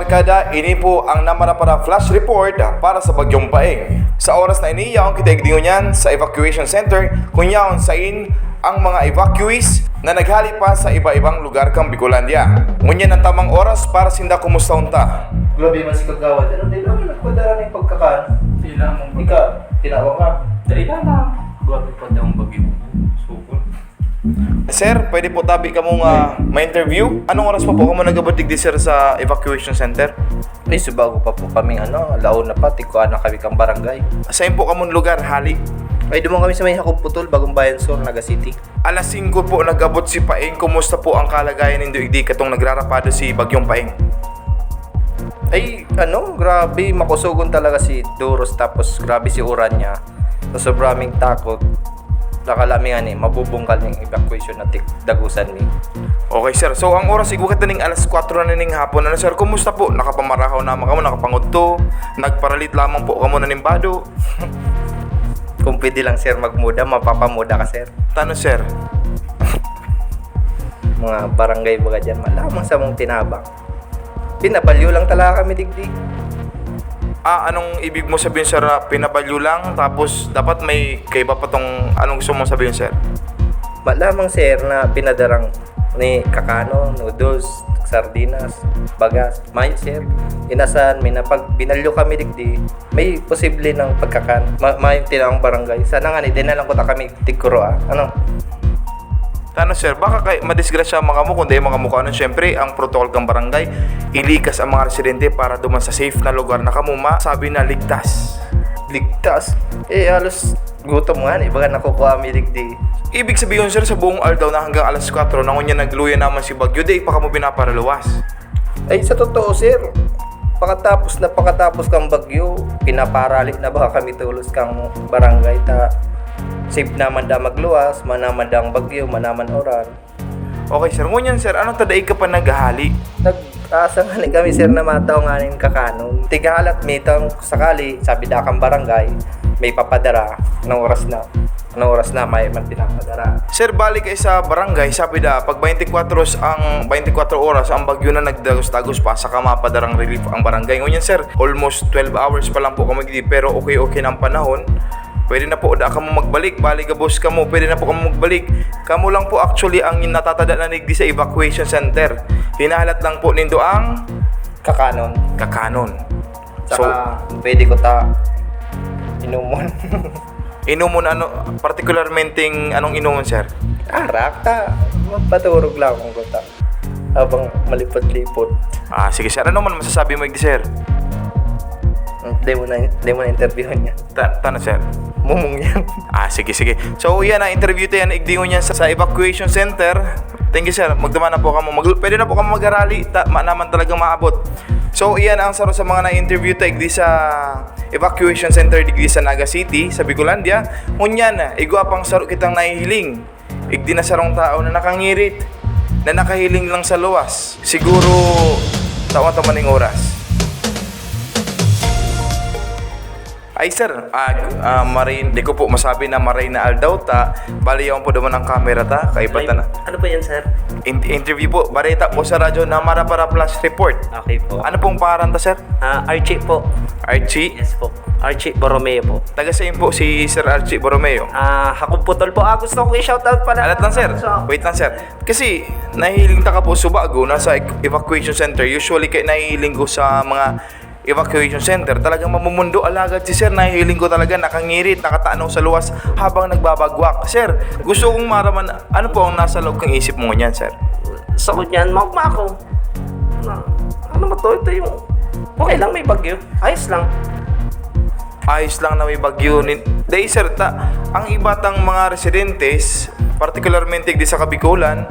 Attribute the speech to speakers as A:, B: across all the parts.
A: barkada, ini po ang namara para flash report para sa Bagyong Paeng. Sa oras na iniyaw, kita igdingon yan sa evacuation center, kunyaon sain ang mga evacuees na naghali pa sa iba-ibang lugar kang Bicolandia. Ngunyan ang tamang oras para sinda kumusta unta.
B: Grabe man si Kagawad. Ano, di lang nagpadara na yung pagkakaan.
C: Di lang ang
B: Ika, tinawag ka.
C: Dali lang na. Grabe pa daw ang bagyo. Sukol.
A: Sir, pwede po tabi ka mong ma-interview? Anong oras pa po ka mo nagabatig di sir sa evacuation center?
B: Ay, subago pa po kaming laon na pa. Tikuan na kami kang barangay.
A: Saan po ka mong lugar, hali?
B: Ay, dumang kami sa may Hakog Putol, Bagong Bayan Sur, Naga City.
A: Alas 5 po nagabot si Paeng. Kumusta po ang kalagayan nindo igdi katong nagrarapado si Bagyong Paeng?
B: Ay, grabe, makusugon talaga si Duros, tapos grabe si Uran niya. So, sobrang takot. Nakalami nga mabubungkal yung evacuation na dagusan ni.
A: Okay sir, so ang oras igukat na ning alas 4 na ning hapon. Ano sir, kumusta po? Nakapamarahaw naman kamo, nakapangudto, nagparalit lamang po kamo na nimbado.
B: Kung pwede lang sir magmuda, mapapamuda ka sir.
A: Tano sir?
B: Mga barangay baga dyan, malamang sa mong tinabang. Pinabalyo lang talaga kami digdig.
A: Anong ibig mo sabihin sir? Pinabalyo lang, tapos dapat may kaiba pa tong anong gusto mong sabihin sir?
B: Malamang sir na pinadarang ni kakano, noodles, sardinas, bagas, may sir. Inasan, may napag binalyo kami digdi, may posible ng pagkakan. May tinawang barangay. Sana nga din na lang ko ta kami tigkuro
A: Tano sir, baka kay madisgrasya mga mo kundi mga mukha nun. Siyempre, ang protocol kang barangay, ilikas ang mga residente para duman sa safe na lugar na kamuma, sabi na ligtas.
B: Ligtas. Halos gutom nga baga nakukuha kami digdi.
A: Ibig sabihin sir, sa buong araw na hanggang alas 4 na ngunya nagluya naman si Bagyo, di pa ka mo pinaparaluwas.
B: Ay, sa totoo sir, pakatapos kang bagyo, pinaparalit na baka kami tulos kang barangay safe naman da magluwas, manaman da ang bagyo, manaman oran.
A: Okay sir, ngunyan sir, anong taday ka pa naghahali?
B: Nag-asa nga kami sir na mataw nga rin kakanon. Tigahalat mitang sakali, sabi da kang barangay, may papadara ng oras na may man pinapadara.
A: Sir, balik kayo sa barangay, sabi da, pag 24 oras ang bagyo na nagdagos-dagos pa, saka mapadarang relief ang barangay. Ngunyan sir, almost 12 hours pa lang po kami dito, pero okay ng panahon. Pwede na po da kamo magbalik, balik boss kamo, pwede na po kamo magbalik. Kamo lang po actually ang natatada na nigdi sa evacuation center. Hinahalat lang po nindo ang
B: Kakanon. Saka pwede ko inumon.
A: Inumon particularmente anong inumon sir?
B: Arak mapaturog lang akong kota. Habang malipot-lipot.
A: Sige sir, ano man masasabi mo igdi sir?
B: Di mo na interviewin niya.
A: Tano sir?
B: Mumong yan.
A: Sige. So yan ang interview tayo na igdingon yan sa evacuation center. Thank you sir. Magdama na po kamo. Pwede na po kamo mag-arali. Naman talagang maabot. So iyan ang saro sa mga na-interview tayo igdi sa evacuation center digdi sa Naga City, sa Bicolandia. Ngunyan, igwa pang saro kitang nahihiling. Igdi na sarong tao na nakangirit, na nakahiling lang sa luwas. Siguro tawa-tawa ng oras. Ay sir, marin, di ko po masabi na maray na aldaw ta. Bali yawan po naman ang camera ta, kaibatan na.
B: Ano ba yan, sir?
A: Interview po, bareta po sa radyo na Mara para Flash Report.
B: Okay po.
A: Ano pong pangalan ta sir?
B: Archie po.
A: Archie?
B: Yes po. Archie Borromeo po.
A: Taga saan po si Sir Archie Borromeo?
B: Hakog Putol po. Gusto ko i-shoutout pala.
A: Alat lang sir, wait lang sir. Kasi nahihiling ta ka po subago, nasa evacuation center. Usually kayo nahihiling ko sa mga evacuation center, talagang mamumundo alagad si sir. Nahihiling ko talaga, nakangirit, nakatanaw sa luwas habang nagbabagwak. Sir, gusto kong maraman, ano po ang nasa loob kang isip mo niyan, sir?
D: Sa kunyan, maugma ako. Ano ba to? Ito yung... Okay lang, may bagyo. Ayos lang.
A: Ayos lang na may bagyo. Dahil sir, ang ibatang mga residentes, particularmente di sa Kabikulan,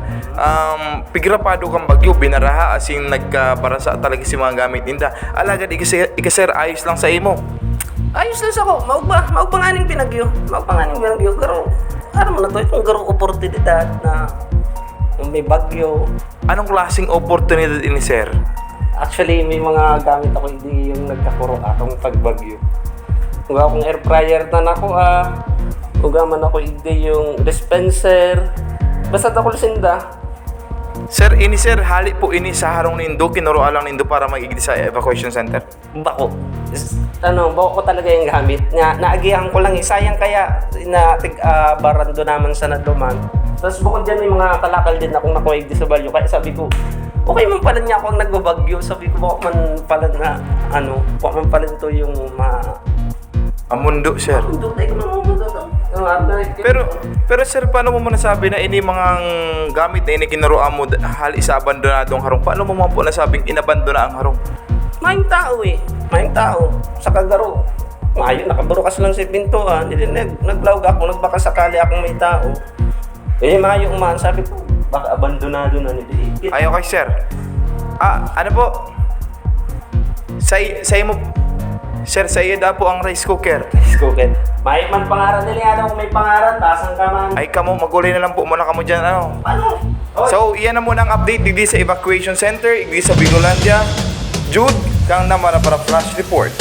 A: pigrapado kang bagyo, binaraha, asing nagkabarasa talaga si mga gamit ninda. Alagad, ika sir, ayos lang sa imo.
D: Ayos lang sa ko. Maugma nga ning pinagyo. Garo, ano mo na to? Itong garo oportunidad na may bagyo.
A: Anong klaseng opportunity ini sir?
D: Actually, may mga gamit ako hindi yung nagkakuro akong pagbagyo. Kung akong air fryer na nako kung man ako hindi yung dispenser. Basta ako lusinda.
A: Sir, ini sir, hali po ini sa harong nindo, kinuruan lang nindo para magigdi sa evacuation center.
D: Bako. Bako ko talaga yung gamit. Naagihan ko lang, sayang kaya na barando naman sa naduman. Tapos bukod dyan may mga kalakal din akong nakuwig di sa balyo. Kaya sabi ko, okay man pala niya ako ang nagbabagyo. Sabi ko, bako man pala na, bako man pala ito yung
A: Amundo, sir.
D: Dutay ko naman to.
A: Pero sir, paano mo nasabi na ini mga gamit na ini kinuruan mo hali sa abandonadong harong? Paano mo po nasabing inabandona ang harong?
D: Maing tao eh. Maing tao. Sa kagaro. Ngayon, nakaburukas lang sa pintuan. Hindi, naglawag ako. Nagbaka sakali akong may tao. Mayo umaan. Sabi ko, baka abandonado na nila.
A: Ay, okay, sir. Ano po? Sa mo, sir, sa iyo daw po ang rice cooker.
D: Cooker. May man pangaran nila. Ano kung may pangaran, tasang ka man.
A: Ay, kamo, magulay na lang po muna kamo dyan, ano?
D: Ano?
A: So, iyan na muna ang update digdi sa evacuation center, digdi sa Bigolandia. Jude, kang naman para flash report.